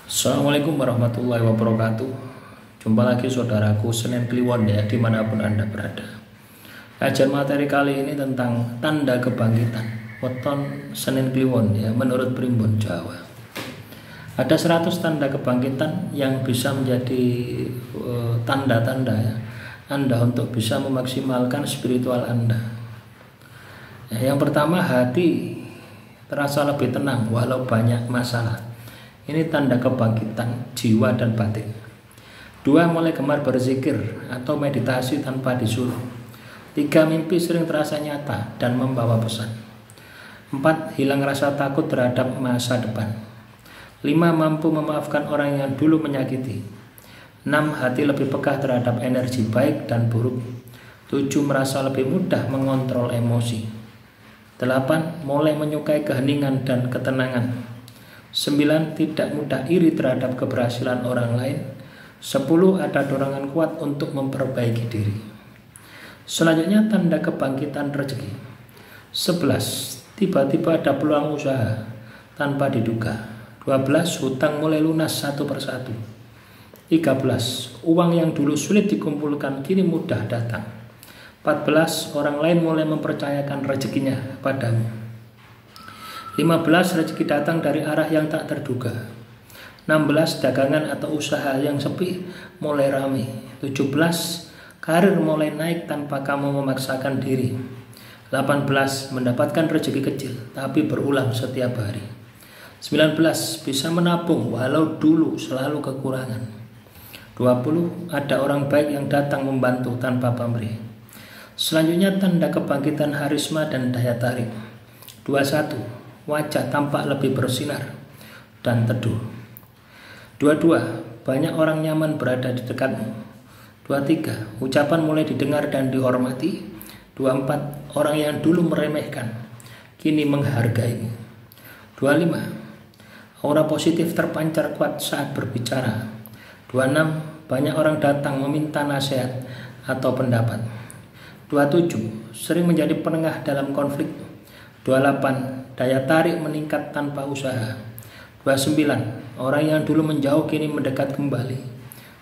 Assalamualaikum warahmatullahi wabarakatuh. Jumpa lagi saudaraku Senin Kliwon ya, dimanapun Anda berada. Kajian materi kali ini tentang tanda kebangkitan weton Senin Kliwon ya, menurut Primbon Jawa. Ada 100 tanda kebangkitan yang bisa menjadi tanda-tanda ya, Anda untuk bisa memaksimalkan spiritual Anda. Ya, yang pertama, hati terasa lebih tenang walau banyak masalah. Ini tanda kebangkitan jiwa dan batin. 2, mulai gemar berzikir atau meditasi tanpa disuruh. 3, mimpi sering terasa nyata dan membawa pesan. 4, hilang rasa takut terhadap masa depan. 5, mampu memaafkan orang yang dulu menyakiti. 6, hati lebih peka terhadap energi baik dan buruk. 7, merasa lebih mudah mengontrol emosi. 8, mulai menyukai keheningan dan ketenangan. 9, tidak mudah iri terhadap keberhasilan orang lain. 10, ada dorongan kuat untuk memperbaiki diri. Selanjutnya, tanda kebangkitan rezeki. 11, tiba-tiba ada peluang usaha tanpa diduga. 12, hutang mulai lunas satu persatu. 13, uang yang dulu sulit dikumpulkan kini mudah datang. 14, orang lain mulai mempercayakan rezekinya padamu. 15, rezeki datang dari arah yang tak terduga. 16, dagangan atau usaha yang sepi mulai ramai. 17, karir mulai naik tanpa kamu memaksakan diri. 18, mendapatkan rezeki kecil tapi berulang setiap hari. 19, bisa menabung walau dulu selalu kekurangan. 20, ada orang baik yang datang membantu tanpa pamrih. Selanjutnya, tanda kebangkitan harisma dan daya tarik. 21, wajah tampak lebih bersinar dan teduh. 22, banyak orang nyaman berada di dekatmu. 23, ucapan mulai didengar dan dihormati. 24, orang yang dulu meremehkan kini menghargaimu. 25, aura positif terpancar kuat saat berbicara. 26, banyak orang datang meminta nasihat atau pendapat. 27, sering menjadi penengah dalam konflik. 28, daya tarik meningkat tanpa usaha. 29, orang yang dulu menjauh kini mendekat kembali.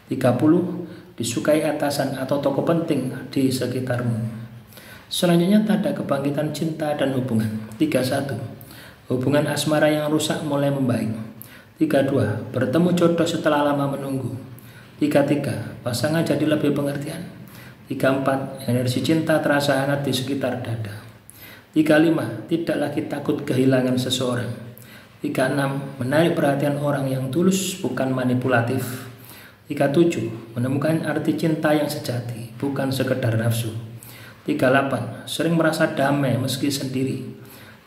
30, disukai atasan atau tokoh penting di sekitarmu. Selanjutnya, tanda kebangkitan cinta dan hubungan. 31, hubungan asmara yang rusak mulai membaik. 32, bertemu jodoh setelah lama menunggu. 33, pasangan jadi lebih pengertian. 34, energi cinta terasa hangat di sekitar dada. 35, tidak lagi takut kehilangan seseorang. 36, menarik perhatian orang yang tulus bukan manipulatif. 37, menemukan arti cinta yang sejati bukan sekedar nafsu. 38, sering merasa damai meski sendiri.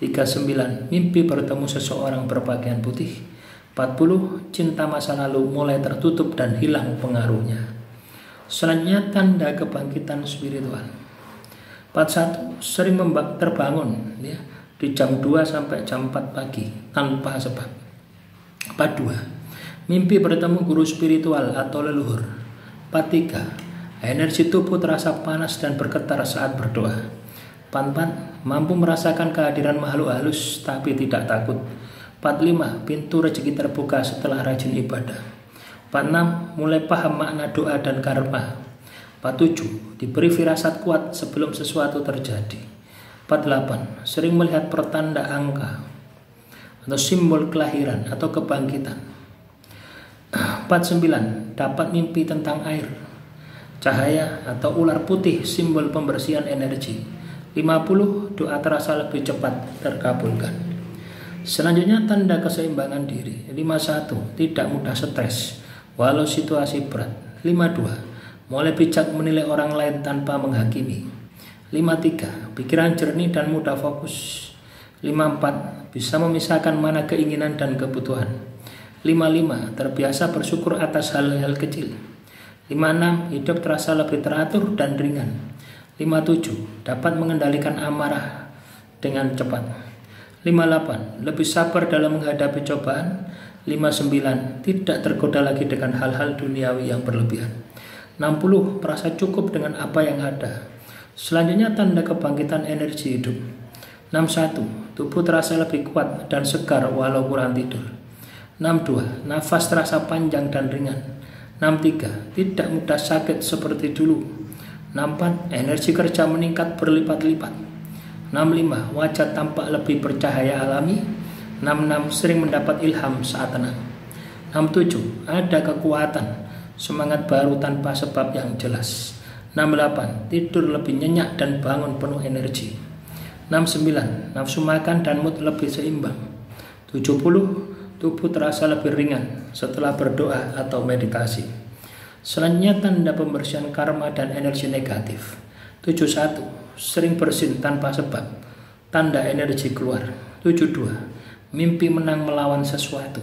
39, mimpi bertemu seseorang berpakaian putih. 40, cinta masa lalu mulai tertutup dan hilang pengaruhnya. Selanjutnya, tanda kebangkitan spiritual. 41, sering terbangun ya, di jam 2 sampai jam 4 pagi tanpa sebab. 42, mimpi bertemu guru spiritual atau leluhur. 43, energi tubuh terasa panas dan bergetar saat berdoa. 44, mampu merasakan kehadiran makhluk halus tapi tidak takut. 45, pintu rezeki terbuka setelah rajin ibadah. 46, mulai paham makna doa dan karma. 47, diberi firasat kuat sebelum sesuatu terjadi. 48, sering melihat pertanda angka atau simbol kelahiran atau kebangkitan. 49, dapat mimpi tentang air, cahaya atau ular putih, simbol pembersihan energi. 50, doa terasa lebih cepat terkabulkan. Selanjutnya, tanda keseimbangan diri. 51, tidak mudah stres walau situasi berat. 52, mulai bijak menilai orang lain tanpa menghakimi. 53, pikiran jernih dan mudah fokus. 54, bisa memisahkan mana keinginan dan kebutuhan. 55, terbiasa bersyukur atas hal-hal kecil. 56, hidup terasa lebih teratur dan ringan. 57, dapat mengendalikan amarah dengan cepat. 58, lebih sabar dalam menghadapi cobaan. 59, tidak tergoda lagi dengan hal-hal duniawi yang berlebihan. 60, merasa cukup dengan apa yang ada. Selanjutnya, tanda kebangkitan energi hidup. 61, tubuh terasa lebih kuat dan segar walau kurang tidur. 62. Nafas terasa panjang dan ringan. 63. Tidak mudah sakit seperti dulu. 64. Energi kerja meningkat berlipat-lipat. 65. Wajah tampak lebih bercahaya alami. 66. Sering mendapat ilham saat tenang. 67. Ada kekuatan, semangat baru tanpa sebab yang jelas. 68. Tidur lebih nyenyak dan bangun penuh energi. 69. Nafsu makan dan mood lebih seimbang. 70. Tubuh terasa lebih ringan setelah berdoa atau meditasi. Selanjutnya tanda pembersihan karma dan energi negatif. 71. Sering bersin tanpa sebab, tanda energi keluar. 72. Mimpi menang melawan sesuatu.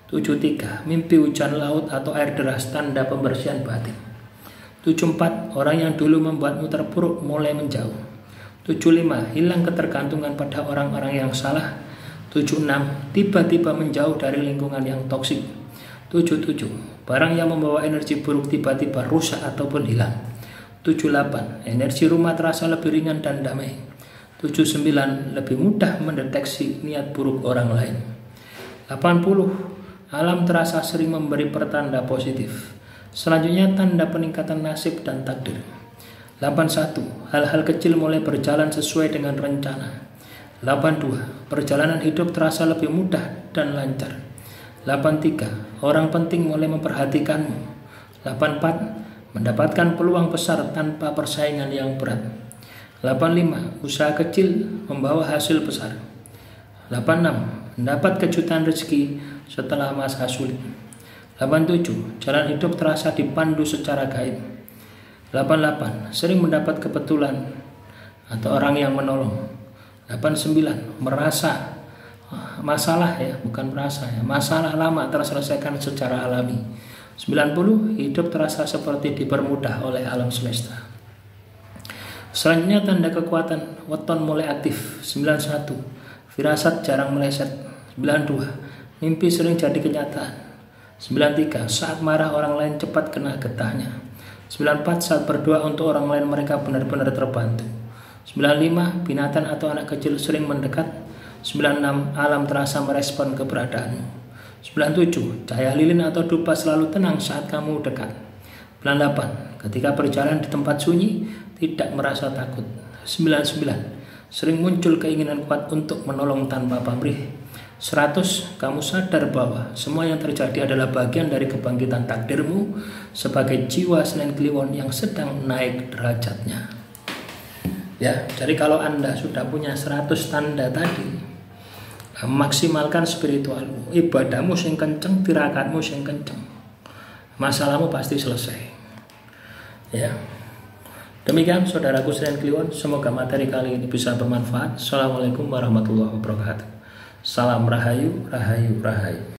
73. Mimpi hujan laut atau air deras, tanda pembersihan batin. 74. Orang yang dulu membuatmu terpuruk mulai menjauh. 75. Hilang ketergantungan pada orang-orang yang salah. 76. Tiba-tiba menjauh dari lingkungan yang toksik. 77. Barang yang membawa energi buruk tiba-tiba rusak ataupun hilang. 78. Energi rumah terasa lebih ringan dan damai. 79. Lebih mudah mendeteksi niat buruk orang lain. 80. Alam terasa sering memberi pertanda positif. Selanjutnya tanda peningkatan nasib dan takdir. 81. Hal-hal kecil mulai berjalan sesuai dengan rencana. 82. Perjalanan hidup terasa lebih mudah dan lancar. 83. Orang penting mulai memperhatikanmu. 84. Mendapatkan peluang besar tanpa persaingan yang berat. 85. Usaha kecil membawa hasil besar. 86. Mendapat kejutan rezeki setelah masa sulit. 87. Jalan hidup terasa dipandu secara gaib. 88. Sering mendapat kebetulan atau orang yang menolong. 89. Merasa masalah masalah lama terselesaikan secara alami. 90. Hidup terasa seperti dipermudah oleh alam semesta. Selanjutnya tanda kekuatan weton mulai aktif. 91. Firasat jarang meleset. 92. Mimpi sering jadi kenyataan. 93. Saat marah orang lain cepat kena getahnya. 94. Saat berdoa untuk orang lain mereka benar-benar terbantu. 95. Binatang atau anak kecil sering mendekat. 96. Alam terasa merespon keberadaanmu. 97. Cahaya lilin atau dupa selalu tenang saat kamu dekat. 98. Ketika berjalan di tempat sunyi tidak merasa takut. 99. Sering muncul keinginan kuat untuk menolong tanpa pamrih. 100. Kamu sadar bahwa semua yang terjadi adalah bagian dari kebangkitan takdirmu sebagai jiwa Senen Kliwon yang sedang naik derajatnya. Ya, jadi kalau Anda sudah punya 100 tanda tadi, maksimalkan spiritualmu, ibadahmu sing kenceng, tirakatmu sing kenceng, masalahmu pasti selesai. Ya, demikian saudaraku Senen Kliwon, semoga materi kali ini bisa bermanfaat. Assalamualaikum warahmatullahi wabarakatuh. Salam Rahayu, Rahayu, Rahayu.